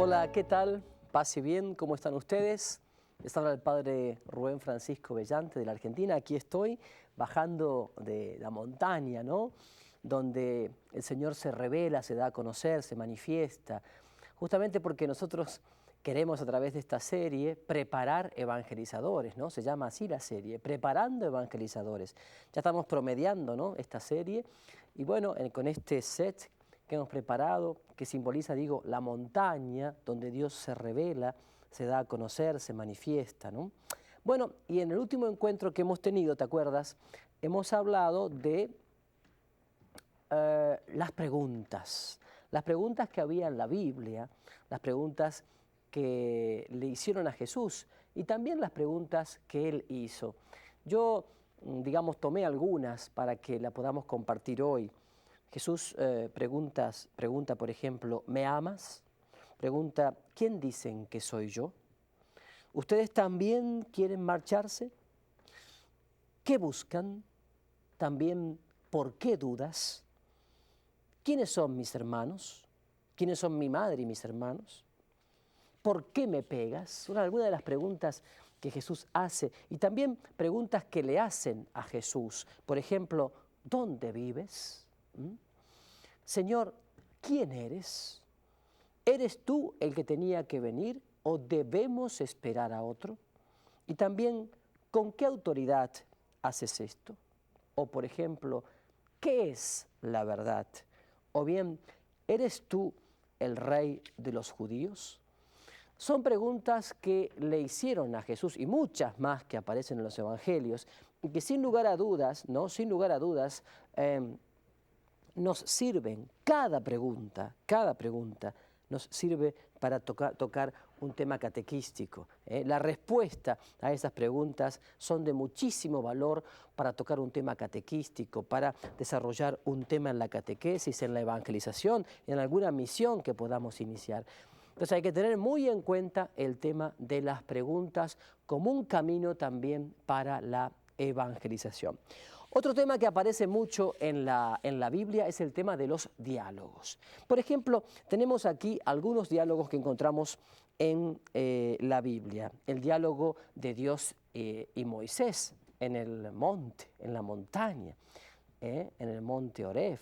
Hola, ¿qué tal? Paz y bien, ¿cómo están ustedes? Les habla el padre Rubén Francisco Bellante de la Argentina. Aquí estoy bajando de la montaña, ¿no? Donde el Señor se revela, se da a conocer, se manifiesta. Justamente porque nosotros queremos a través de esta serie preparar evangelizadores, ¿no? Se llama así la serie, Preparando Evangelizadores. Ya estamos promediando, ¿no?, esta serie. Y bueno, con este set que hemos preparado, que simboliza, digo, la montaña donde Dios se revela, se da a conocer, se manifiesta, ¿no? Bueno, y en el último encuentro que hemos tenido, ¿te acuerdas? Hemos hablado de las preguntas que había en la Biblia, las preguntas que le hicieron a Jesús y también las preguntas que Él hizo. Yo, digamos, tomé algunas para que la podamos compartir hoy. Jesús pregunta, por ejemplo, ¿me amas? Pregunta, ¿quién dicen que soy yo? ¿Ustedes también quieren marcharse? ¿Qué buscan? También, ¿por qué dudas? ¿Quiénes son mis hermanos? ¿Quiénes son mi madre y mis hermanos? ¿Por qué me pegas? Son algunas de las preguntas que Jesús hace y también preguntas que le hacen a Jesús. Por ejemplo, ¿dónde vives? Señor, ¿quién eres? ¿Eres tú el que tenía que venir o debemos esperar a otro? Y también, ¿con qué autoridad haces esto? O, por ejemplo, ¿qué es la verdad? O bien, ¿eres tú el rey de los judíos? Son preguntas que le hicieron a Jesús y muchas más que aparecen en los evangelios y que sin lugar a dudas, ¿no? Sin lugar a dudas, nos sirven, cada pregunta nos sirve para tocar un tema catequístico. La respuesta a esas preguntas son de muchísimo valor para tocar un tema catequístico, para desarrollar un tema en la catequesis, en la evangelización, en alguna misión que podamos iniciar. Entonces hay que tener muy en cuenta el tema de las preguntas como un camino también para la evangelización. Otro tema que aparece mucho en la Biblia es el tema de los diálogos. Por ejemplo, tenemos aquí algunos diálogos que encontramos en la Biblia. El diálogo de Dios y Moisés en el monte, en la montaña, en el monte Oreb,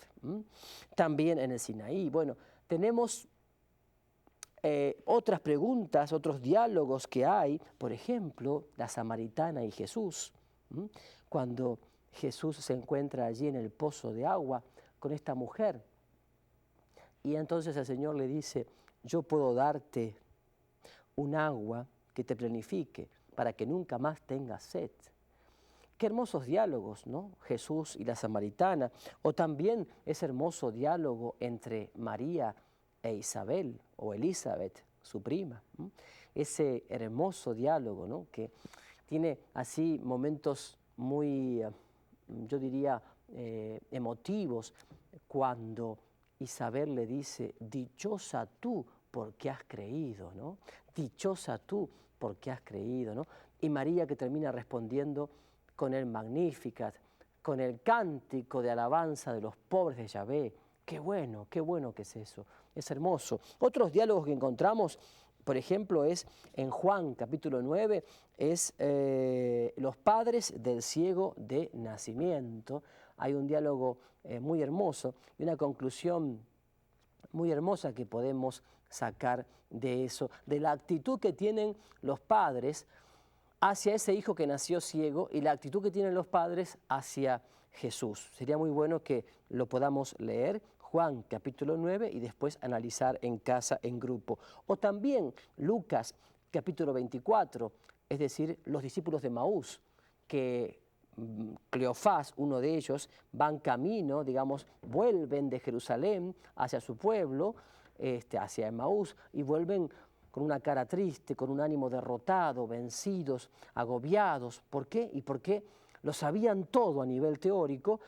también en el Sinaí. Bueno, tenemos otras preguntas, otros diálogos que hay, por ejemplo, la samaritana y Jesús, cuando Jesús se encuentra allí en el pozo de agua con esta mujer y entonces el Señor le dice, yo puedo darte un agua que te plenifique para que nunca más tengas sed. Qué hermosos diálogos, ¿no? Jesús y la samaritana, o también ese hermoso diálogo entre María e Isabel, o Elizabeth, su prima. Ese hermoso diálogo, ¿no?, que tiene así momentos muy, yo diría, emotivos, cuando Isabel le dice, dichosa tú porque has creído, ¿no? Dichosa tú porque has creído, ¿no? Y María que termina respondiendo con el Magnificat, con el cántico de alabanza de los pobres de Yahvé. Qué bueno que es eso, es hermoso. Otros diálogos que encontramos, por ejemplo, es en Juan capítulo 9, es los padres del ciego de nacimiento. Hay un diálogo muy hermoso y una conclusión muy hermosa que podemos sacar de eso, de la actitud que tienen los padres hacia ese hijo que nació ciego y la actitud que tienen los padres hacia Jesús. Sería muy bueno que lo podamos leer, Juan capítulo 9, y después analizar en casa, en grupo. O también Lucas capítulo 24, es decir, los discípulos de Maús, que Cleofás, uno de ellos, van camino, digamos, vuelven de Jerusalén hacia su pueblo, hacia Emaús, y vuelven con una cara triste, con un ánimo derrotado, vencidos, agobiados. ¿Por qué? Y porque lo sabían todo a nivel teórico,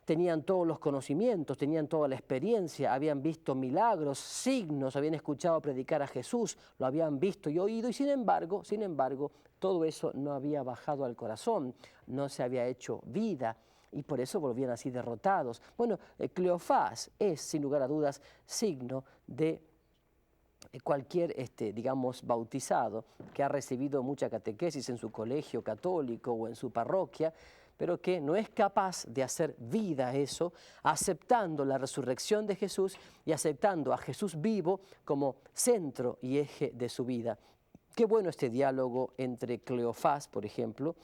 tenían todos los conocimientos, tenían toda la experiencia, habían visto milagros, signos, habían escuchado predicar a Jesús, lo habían visto y oído, y sin embargo, todo eso no había bajado al corazón, no se había hecho vida, y por eso volvían así derrotados. Bueno, Cleofás es, sin lugar a dudas, signo de cualquier, digamos, bautizado que ha recibido mucha catequesis en su colegio católico o en su parroquia, pero que no es capaz de hacer vida eso, aceptando la resurrección de Jesús y aceptando a Jesús vivo como centro y eje de su vida. Qué bueno este diálogo entre Cleofás, por ejemplo,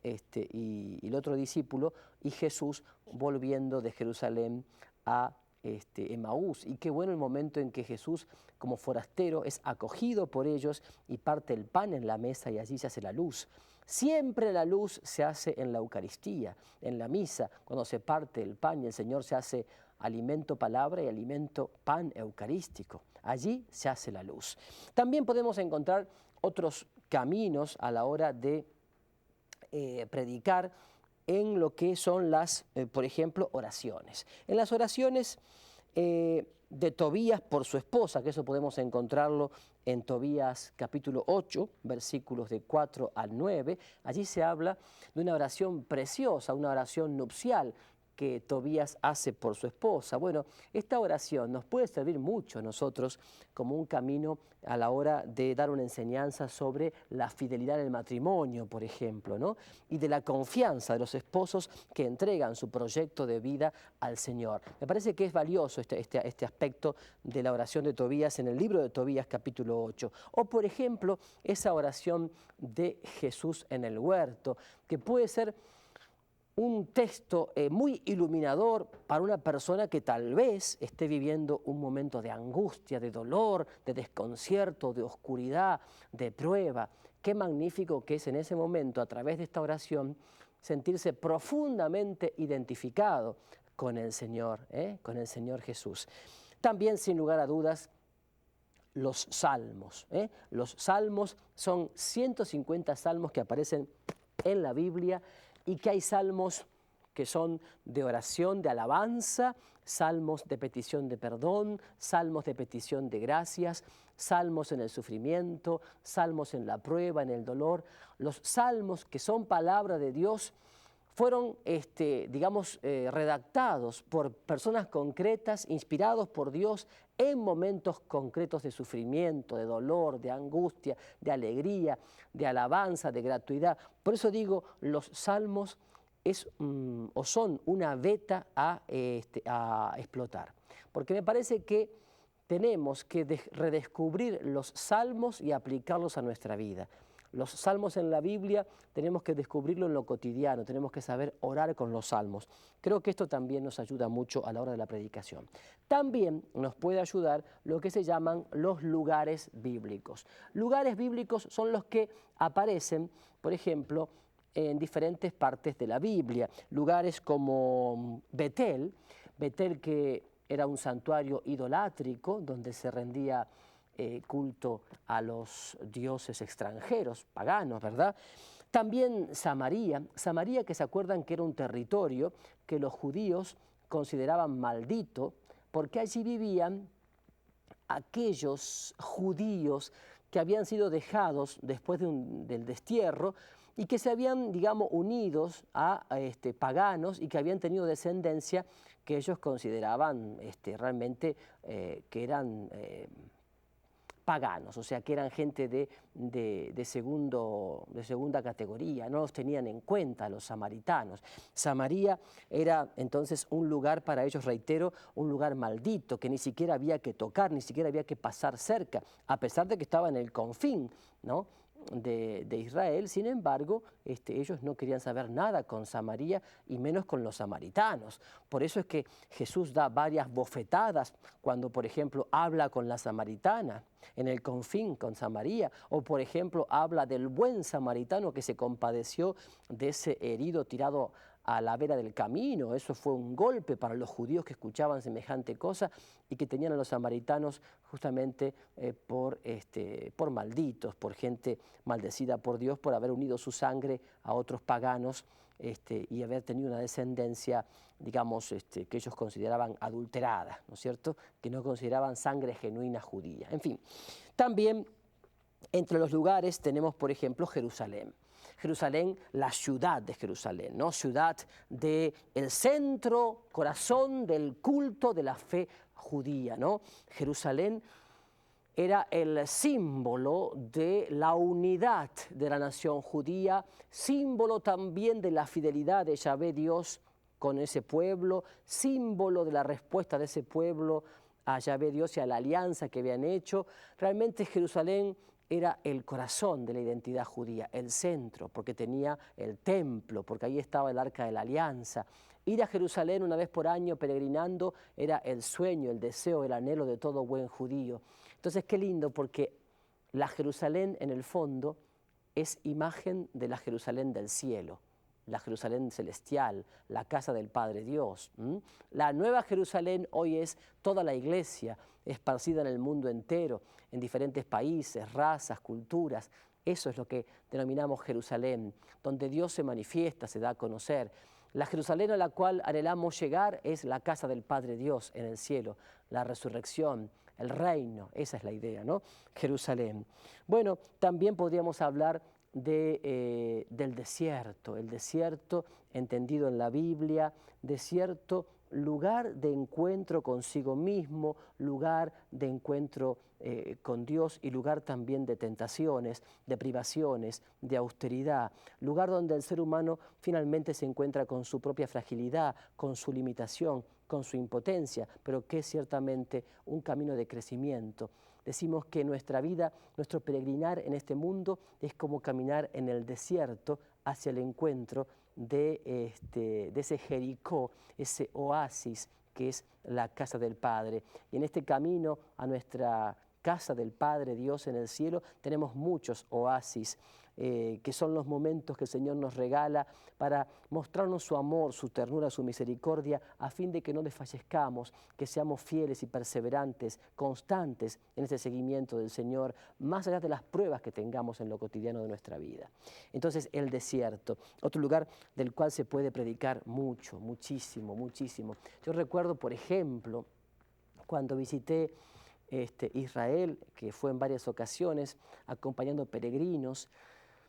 y el otro discípulo, y Jesús volviendo de Jerusalén a Emaús. Y qué bueno el momento en que Jesús, como forastero, es acogido por ellos y parte el pan en la mesa y allí se hace la luz. Siempre la luz se hace en la Eucaristía, en la misa, cuando se parte el pan y el Señor se hace alimento palabra y alimento pan eucarístico. Allí se hace la luz. También podemos encontrar otros caminos a la hora de predicar en lo que son las, por ejemplo, oraciones. En las oraciones de Tobías por su esposa, que eso podemos encontrarlo en Tobías capítulo 8, versículos de 4 al 9, allí se habla de una oración preciosa, una oración nupcial que Tobías hace por su esposa. Bueno, esta oración nos puede servir mucho a nosotros como un camino a la hora de dar una enseñanza sobre la fidelidad del matrimonio, por ejemplo, ¿no? Y de la confianza de los esposos que entregan su proyecto de vida al Señor. Me parece que es valioso este aspecto de la oración de Tobías en el libro de Tobías capítulo 8. O, por ejemplo, esa oración de Jesús en el huerto, que puede ser un texto muy iluminador para una persona que tal vez esté viviendo un momento de angustia, de dolor, de desconcierto, de oscuridad, de prueba. Qué magnífico que es en ese momento, a través de esta oración, sentirse profundamente identificado con el Señor Jesús. También, sin lugar a dudas, los salmos. Los salmos son 150 salmos que aparecen en la Biblia, y que hay salmos que son de oración, de alabanza, salmos de petición de perdón, salmos de petición de gracias, salmos en el sufrimiento, salmos en la prueba, en el dolor. Los salmos que son palabra de Dios fueron, redactados por personas concretas, inspirados por Dios en momentos concretos de sufrimiento, de dolor, de angustia, de alegría, de alabanza, de gratuidad. Por eso digo, los salmos son una veta a explotar. Porque me parece que tenemos que redescubrir los salmos y aplicarlos a nuestra vida. Los salmos en la Biblia tenemos que descubrirlo en lo cotidiano, tenemos que saber orar con los salmos. Creo que esto también nos ayuda mucho a la hora de la predicación. También nos puede ayudar lo que se llaman los lugares bíblicos. Lugares bíblicos son los que aparecen, por ejemplo, en diferentes partes de la Biblia. Lugares como Betel, que era un santuario idolátrico donde se rendía culto a los dioses extranjeros, paganos, ¿verdad? También Samaria, que se acuerdan que era un territorio que los judíos consideraban maldito, porque allí vivían aquellos judíos que habían sido dejados después del destierro y que se habían, digamos, unidos a paganos y que habían tenido descendencia que ellos consideraban realmente que eran paganos, o sea, que eran gente de segunda categoría, no los tenían en cuenta los samaritanos. Samaria era entonces un lugar para ellos, reitero, un lugar maldito, que ni siquiera había que tocar, ni siquiera había que pasar cerca, a pesar de que estaba en el confín, ¿no?, de Israel. Sin embargo, ellos no querían saber nada con Samaria y menos con los samaritanos. Por eso es que Jesús da varias bofetadas cuando, por ejemplo, habla con la samaritana en el confín con Samaria, o por ejemplo habla del buen samaritano que se compadeció de ese herido tirado a la vera del camino. Eso fue un golpe para los judíos que escuchaban semejante cosa y que tenían a los samaritanos justamente por malditos, por gente maldecida por Dios por haber unido su sangre a otros paganos y haber tenido una descendencia, digamos, que ellos consideraban adulterada, ¿no es cierto?, que no consideraban sangre genuina judía. En fin, también entre los lugares tenemos, por ejemplo, Jerusalén. Jerusalén, la ciudad de Jerusalén, ¿no? Ciudad del centro, corazón del culto de la fe judía, ¿no? Jerusalén era el símbolo de la unidad de la nación judía, símbolo también de la fidelidad de Yahvé Dios con ese pueblo, símbolo de la respuesta de ese pueblo a Yahvé Dios y a la alianza que habían hecho. Realmente Jerusalén era el corazón de la identidad judía, el centro, porque tenía el templo, porque ahí estaba el arca de la alianza. Ir a Jerusalén una vez por año peregrinando era el sueño, el deseo, el anhelo de todo buen judío. Entonces qué lindo, porque la Jerusalén en el fondo es imagen de la Jerusalén del cielo, la Jerusalén celestial, la casa del Padre Dios. La nueva Jerusalén hoy es toda la iglesia esparcida en el mundo entero, en diferentes países, razas, culturas. Eso es lo que denominamos Jerusalén, donde Dios se manifiesta, se da a conocer. La Jerusalén a la cual anhelamos llegar es la casa del Padre Dios en el cielo, la resurrección, el reino, esa es la idea, ¿no? Jerusalén. Bueno, también podríamos hablar del desierto, el desierto entendido en la Biblia, desierto, lugar de encuentro consigo mismo, lugar de encuentro con Dios y lugar también de tentaciones, de privaciones, de austeridad, lugar donde el ser humano finalmente se encuentra con su propia fragilidad, con su limitación, con su impotencia, pero que es ciertamente un camino de crecimiento. Decimos que nuestra vida, nuestro peregrinar en este mundo es como caminar en el desierto hacia el encuentro de ese Jericó, ese oasis que es la casa del Padre. Y en este camino a nuestra casa del Padre Dios en el cielo tenemos muchos oasis, que son los momentos que el Señor nos regala para mostrarnos su amor, su ternura, su misericordia, a fin de que no desfallezcamos, que seamos fieles y perseverantes, constantes en este seguimiento del Señor, más allá de las pruebas que tengamos en lo cotidiano de nuestra vida. Entonces, el desierto, otro lugar del cual se puede predicar mucho, muchísimo, muchísimo. Yo recuerdo, por ejemplo, cuando visité Israel, que fue en varias ocasiones, acompañando peregrinos.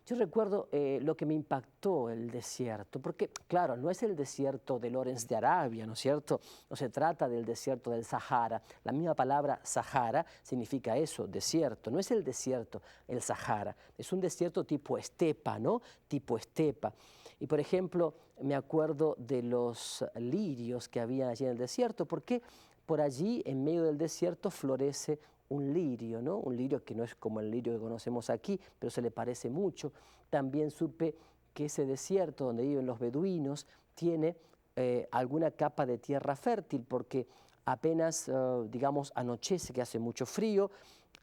Yo recuerdo lo que me impactó el desierto, porque claro, no es el desierto de Lorenz de Arabia, ¿no es cierto? No se trata del desierto del Sahara. La misma palabra Sahara significa eso, desierto. No es el desierto, el Sahara. Es un desierto tipo estepa, ¿no? Tipo estepa. Y por ejemplo, me acuerdo de los lirios que había allí en el desierto, porque por allí, en medio del desierto, florece un lirio, ¿no? Un lirio que no es como el lirio que conocemos aquí, pero se le parece mucho. También supe que ese desierto donde viven los beduinos tiene alguna capa de tierra fértil, porque apenas, digamos, anochece, que hace mucho frío,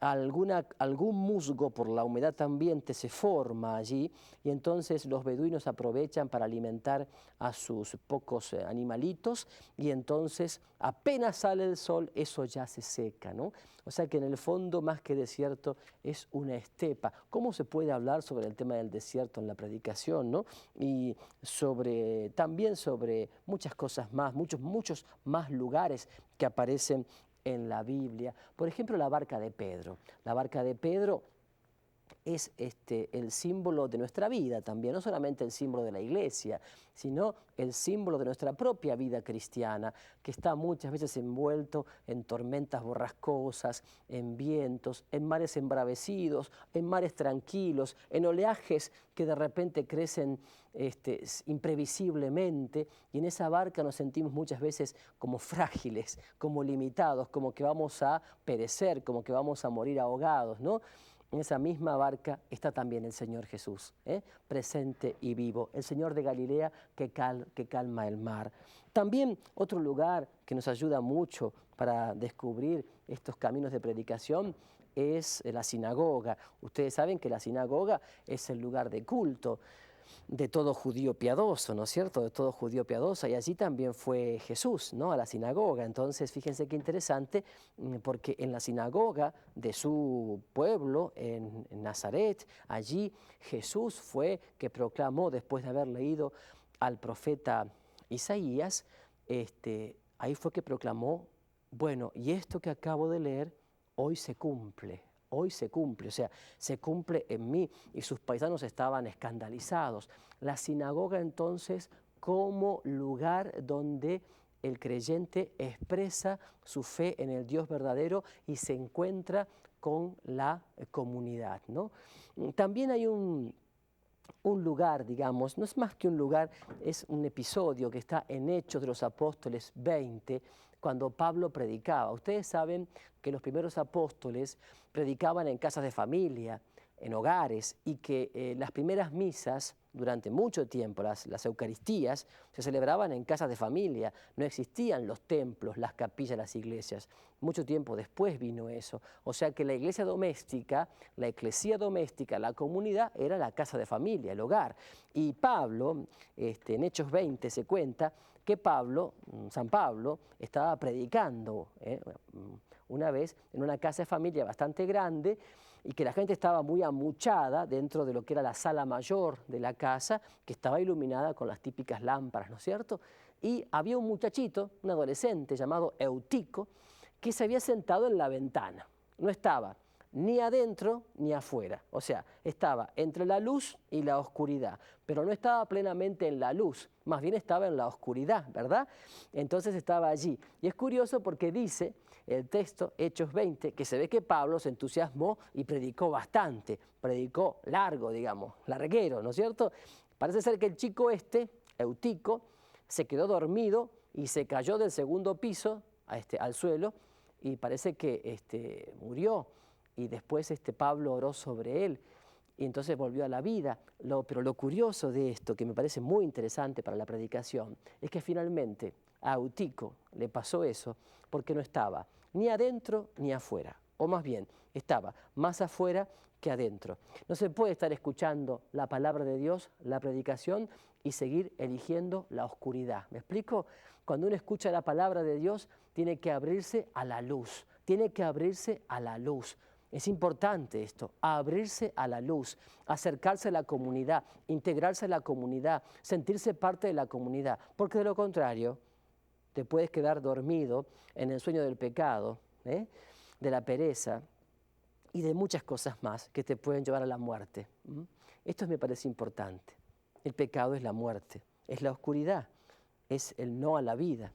algún musgo por la humedad ambiente se forma allí y entonces los beduinos aprovechan para alimentar a sus pocos animalitos y entonces apenas sale el sol eso ya se seca, ¿no? O sea que en el fondo más que desierto es una estepa. ¿Cómo se puede hablar sobre el tema del desierto en la predicación, ¿no? Y también sobre muchas cosas más, muchos más lugares que aparecen en la Biblia. Por ejemplo, la barca de Pedro. La barca de Pedro es el símbolo de nuestra vida también, no solamente el símbolo de la iglesia, sino el símbolo de nuestra propia vida cristiana, que está muchas veces envuelto en tormentas borrascosas, en vientos, en mares embravecidos, en mares tranquilos, en oleajes que de repente crecen imprevisiblemente, y en esa barca nos sentimos muchas veces como frágiles, como limitados, como que vamos a perecer, como que vamos a morir ahogados, ¿no? En esa misma barca está también el Señor Jesús, presente y vivo, el Señor de Galilea que calma el mar. También otro lugar que nos ayuda mucho para descubrir estos caminos de predicación es la sinagoga. Ustedes saben que la sinagoga es el lugar de culto de todo judío piadoso, ¿no es cierto? De todo judío piadoso, y allí también fue Jesús, ¿no? A la sinagoga. Entonces, fíjense qué interesante, porque en la sinagoga de su pueblo, en Nazaret, allí Jesús fue que proclamó, después de haber leído al profeta Isaías, ahí fue que proclamó, bueno, y esto que acabo de leer, hoy se cumple. Hoy se cumple, o sea, se cumple en mí, y sus paisanos estaban escandalizados. La sinagoga entonces como lugar donde el creyente expresa su fe en el Dios verdadero y se encuentra con la comunidad, ¿no? También hay un lugar, digamos, no es más que un lugar, es un episodio que está en Hechos de los Apóstoles 20, cuando Pablo predicaba. Ustedes saben que los primeros apóstoles predicaban en casas de familia, en hogares, y que las primeras misas durante mucho tiempo, las Eucaristías, se celebraban en casas de familia. No existían los templos, las capillas, las iglesias. Mucho tiempo después vino eso. O sea que la iglesia doméstica, la eclesía doméstica, la comunidad, era la casa de familia, el hogar. Y Pablo, en Hechos 20 se cuenta que San Pablo, estaba predicando una vez en una casa de familia bastante grande, y que la gente estaba muy amuchada dentro de lo que era la sala mayor de la casa, que estaba iluminada con las típicas lámparas, ¿no es cierto? Y había un muchachito, un adolescente llamado Eutico, que se había sentado en la ventana. No estaba ni adentro ni afuera, o sea, estaba entre la luz y la oscuridad, pero no estaba plenamente en la luz, más bien estaba en la oscuridad, ¿verdad? Entonces estaba allí. Y es curioso porque dice el texto, Hechos 20, que se ve que Pablo se entusiasmó y predicó bastante, predicó largo, digamos, larguero, ¿no es cierto? Parece ser que el chico Eutico, se quedó dormido y se cayó del segundo piso al suelo, y parece que murió. Y después Pablo oró sobre él y entonces volvió a la vida. Pero lo curioso de esto, que me parece muy interesante para la predicación, es que finalmente a Eutico le pasó eso porque no estaba ni adentro ni afuera, o más bien estaba más afuera que adentro. No se puede estar escuchando la palabra de Dios, la predicación, y seguir eligiendo la oscuridad. ¿Me explico? Cuando uno escucha la palabra de Dios, tiene que abrirse a la luz, tiene que abrirse a la luz. Es importante esto, abrirse a la luz, acercarse a la comunidad, integrarse a la comunidad, sentirse parte de la comunidad, porque de lo contrario te puedes quedar dormido en el sueño del pecado, de la pereza y de muchas cosas más que te pueden llevar a la muerte. Esto me parece importante. El pecado es la muerte, es la oscuridad, es el no a la vida.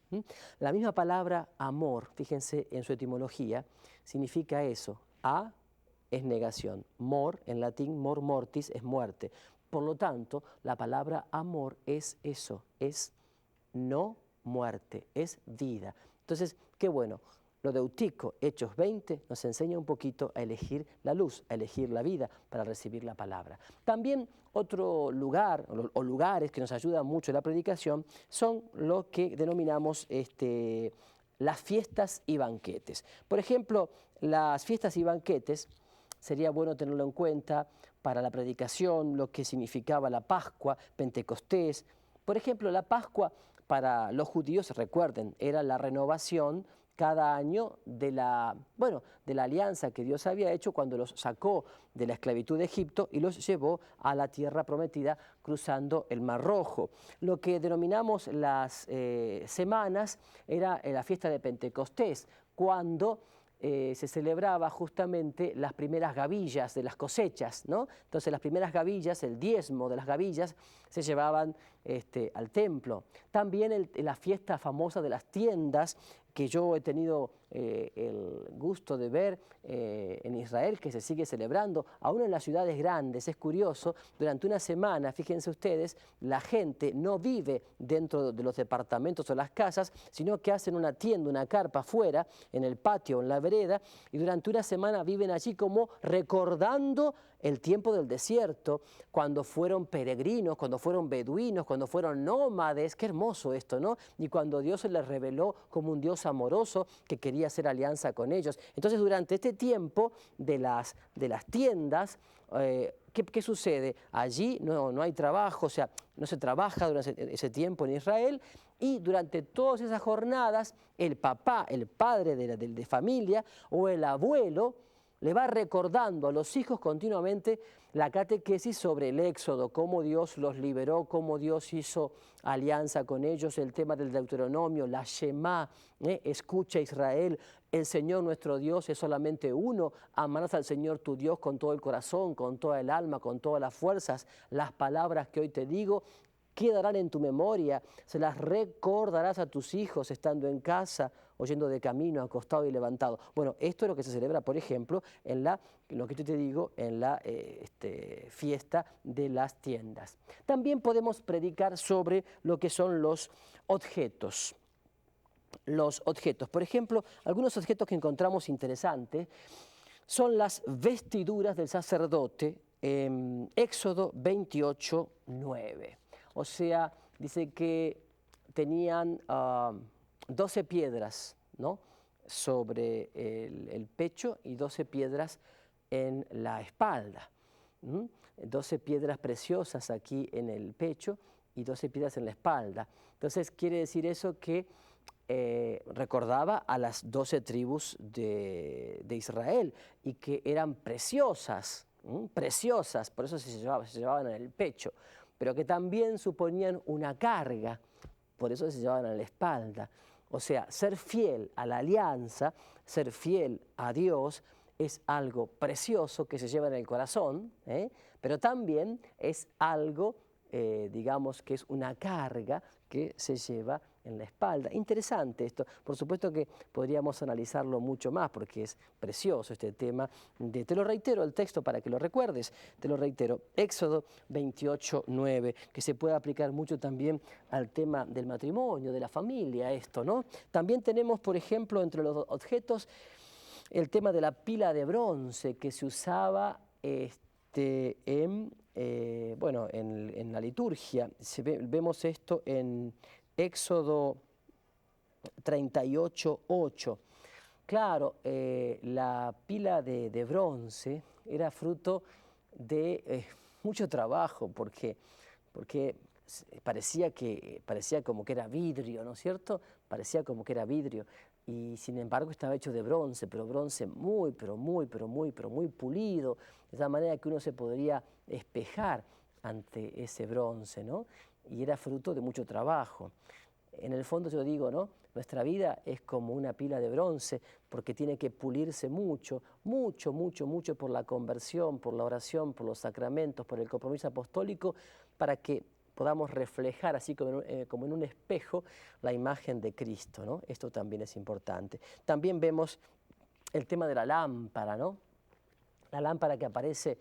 La misma palabra amor, fíjense en su etimología, significa eso. A es negación, mor, en latín, mor mortis, es muerte. Por lo tanto, la palabra amor es eso, es no muerte, es vida. Entonces, qué bueno, lo de Eutico, Hechos 20, nos enseña un poquito a elegir la luz, a elegir la vida para recibir la palabra. También otro lugar o lugares que nos ayudan mucho en la predicación son lo que denominamos las fiestas y banquetes. Por ejemplo, las fiestas y banquetes, sería bueno tenerlo en cuenta para la predicación, lo que significaba la Pascua, Pentecostés. Por ejemplo, la Pascua para los judíos, recuerden, era la renovación cada año de la alianza que Dios había hecho cuando los sacó de la esclavitud de Egipto y los llevó a la tierra prometida cruzando el Mar Rojo. Lo que denominamos las semanas era la fiesta de Pentecostés, cuando se celebraba justamente las primeras gavillas de las cosechas, ¿no? Entonces las primeras gavillas, el diezmo de las gavillas, se llevaban al templo. También la fiesta famosa de las tiendas, que yo he tenido el gusto de ver en Israel, que se sigue celebrando, aún en las ciudades grandes. Es curioso, durante una semana, fíjense ustedes, la gente no vive dentro de los departamentos o las casas, sino que hacen una tienda, una carpa afuera, en el patio, en la vereda, y durante una semana viven allí como recordando el tiempo del desierto, cuando fueron peregrinos, cuando fueron beduinos, cuando fueron nómades. Qué hermoso esto, ¿no? Y cuando Dios se les reveló como un Dios amoroso que quería hacer alianza con ellos. Entonces, durante este tiempo de las tiendas, ¿qué sucede? Allí no hay trabajo, o sea, no se trabaja durante ese tiempo en Israel, y durante todas esas jornadas, el papá, el padre de familia o el abuelo, le va recordando a los hijos continuamente la catequesis sobre el Éxodo, cómo Dios los liberó, cómo Dios hizo alianza con ellos, el tema del Deuteronomio, la Shema, escucha Israel, el Señor nuestro Dios es solamente uno, amarás al Señor tu Dios con todo el corazón, con toda el alma, con todas las fuerzas. Las palabras que hoy te digo quedarán en tu memoria, se las recordarás a tus hijos estando en casa, o yendo de camino, acostado y levantado. Bueno, esto es lo que se celebra, por ejemplo, en lo que yo te digo, en la fiesta de las tiendas. También podemos predicar sobre lo que son los objetos. Los objetos, por ejemplo, algunos objetos que encontramos interesantes son las vestiduras del sacerdote en Éxodo 28:9. O sea, dice que tenían 12 piedras, ¿no?, sobre el pecho y 12 piedras en la espalda. 12 piedras preciosas aquí en el pecho y 12 piedras en la espalda. Entonces quiere decir eso que recordaba a las 12 tribus de Israel y que eran preciosas, preciosas, por eso se llevaban en el pecho, pero que también suponían una carga, por eso se llevaban en la espalda. O sea, ser fiel a la alianza, ser fiel a Dios, es algo precioso que se lleva en el corazón, pero también es algo, digamos, que es una carga que se lleva en la espalda. Interesante esto. Por supuesto que podríamos analizarlo mucho más porque es precioso este tema. Te lo reitero el texto para que lo recuerdes. Te lo reitero. Éxodo 28:9, que se puede aplicar mucho también al tema del matrimonio, de la familia, esto, ¿no? También tenemos, por ejemplo, entre los objetos, el tema de la pila de bronce que se usaba en la liturgia. Vemos esto en Éxodo 38:8. Claro, la pila de bronce era fruto de mucho trabajo porque parecía como que era vidrio, ¿no es cierto? Parecía como que era vidrio y sin embargo estaba hecho de bronce, pero bronce muy pulido, de esa manera que uno se podría espejar ante ese bronce, ¿no? Y era fruto de mucho trabajo. En el fondo yo digo, ¿no?, nuestra vida es como una pila de bronce porque tiene que pulirse mucho por la conversión, por la oración, por los sacramentos, por el compromiso apostólico, para que podamos reflejar, así como en un espejo, la imagen de Cristo, ¿no? Esto también es importante. También vemos el tema de la lámpara, ¿no? La lámpara que aparece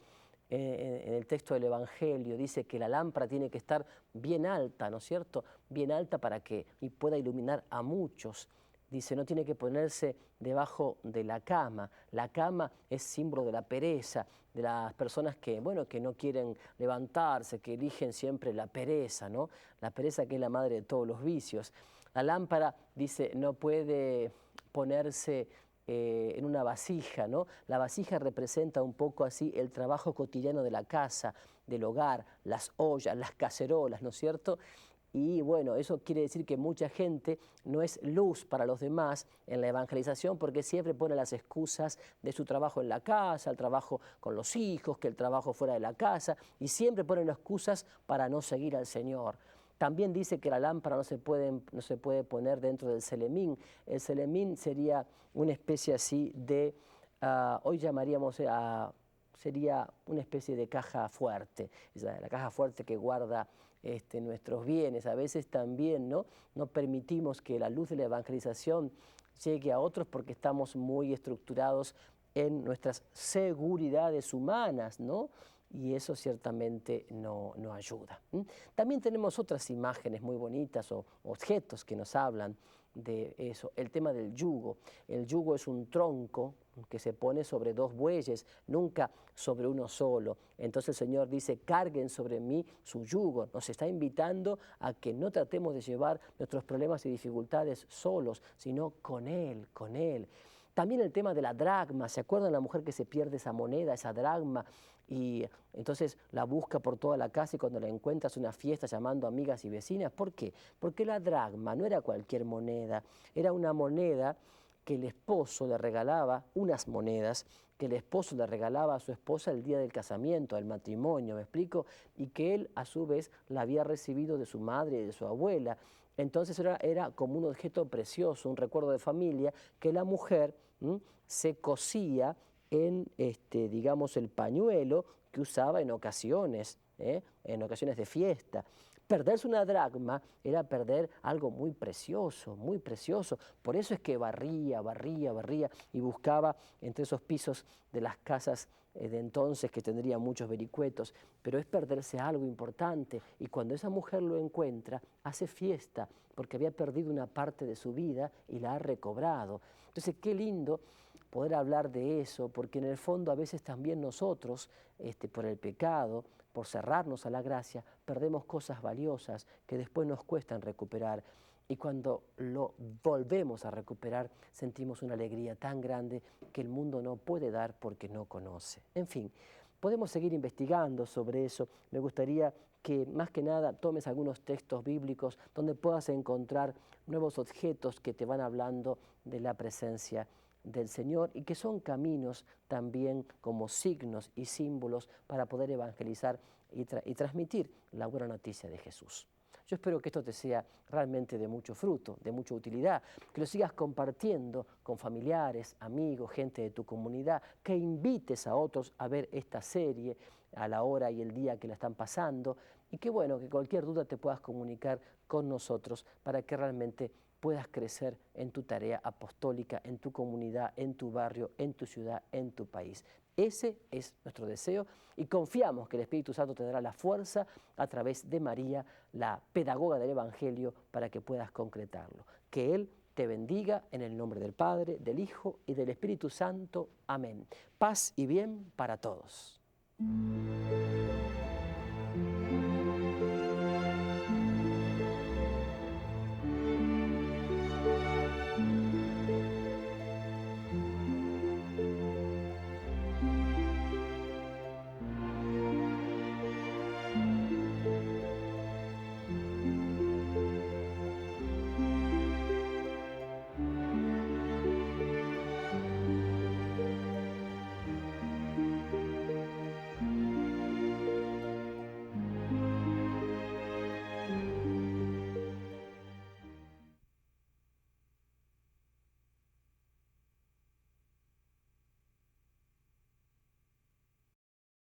en el texto del Evangelio, dice que la lámpara tiene que estar bien alta, ¿no es cierto? Bien alta para que pueda iluminar a muchos. Dice, no tiene que ponerse debajo de la cama. La cama es símbolo de la pereza, de las personas que no quieren levantarse, que eligen siempre la pereza, ¿no? La pereza, que es la madre de todos los vicios. La lámpara, dice, no puede ponerse en una vasija, ¿no? La vasija representa un poco así el trabajo cotidiano de la casa, del hogar, las ollas, las cacerolas, ¿no es cierto? Y bueno, eso quiere decir que mucha gente no es luz para los demás en la evangelización porque siempre pone las excusas de su trabajo en la casa, el trabajo con los hijos, que el trabajo fuera de la casa, y siempre ponen excusas para no seguir al Señor. También dice que la lámpara no se puede poner dentro del celemín. El celemín sería una especie así de, hoy llamaríamos sería una especie de caja fuerte, la caja fuerte que guarda nuestros bienes. A veces también no permitimos que la luz de la evangelización llegue a otros porque estamos muy estructurados en nuestras seguridades humanas, ¿no? Y eso ciertamente no ayuda. También tenemos otras imágenes muy bonitas o objetos que nos hablan de eso. El tema del yugo. El yugo es un tronco que se pone sobre dos bueyes, nunca sobre uno solo. Entonces el Señor dice, carguen sobre mí su yugo. Nos está invitando a que no tratemos de llevar nuestros problemas y dificultades solos, sino con Él, con Él. También el tema de la dracma. ¿Se acuerdan la mujer que se pierde esa moneda, esa dracma? Y entonces la busca por toda la casa y cuando la encuentra es una fiesta llamando amigas y vecinas. ¿Por qué? Porque la dracma no era cualquier moneda, era una moneda que el esposo le regalaba, unas monedas que el esposo le regalaba a su esposa el día del casamiento, del matrimonio, ¿me explico? Y que él a su vez la había recibido de su madre y de su abuela. Entonces era como un objeto precioso, un recuerdo de familia que la mujer se cosía en, digamos, el pañuelo que usaba en ocasiones de fiesta. Perderse una dracma era perder algo muy precioso, muy precioso. Por eso es que barría, barría, barría y buscaba entre esos pisos de las casas de entonces que tendrían muchos vericuetos. Pero es perderse algo importante y cuando esa mujer lo encuentra, hace fiesta porque había perdido una parte de su vida y la ha recobrado. Entonces, qué lindo poder hablar de eso, porque en el fondo a veces también nosotros, por el pecado, por cerrarnos a la gracia, perdemos cosas valiosas que después nos cuestan recuperar. Y cuando lo volvemos a recuperar, sentimos una alegría tan grande que el mundo no puede dar porque no conoce. En fin, podemos seguir investigando sobre eso. Me gustaría que más que nada tomes algunos textos bíblicos donde puedas encontrar nuevos objetos que te van hablando de la presencia del Señor y que son caminos también como signos y símbolos para poder evangelizar y transmitir la buena noticia de Jesús. Yo espero que esto te sea realmente de mucho fruto, de mucha utilidad, que lo sigas compartiendo con familiares, amigos, gente de tu comunidad, que invites a otros a ver esta serie a la hora y el día que la están pasando y que bueno, que cualquier duda te puedas comunicar con nosotros para que realmente puedas crecer en tu tarea apostólica, en tu comunidad, en tu barrio, en tu ciudad, en tu país. Ese es nuestro deseo y confiamos que el Espíritu Santo te dará la fuerza a través de María, la pedagoga del Evangelio, para que puedas concretarlo. Que Él te bendiga en el nombre del Padre, del Hijo y del Espíritu Santo. Amén. Paz y bien para todos.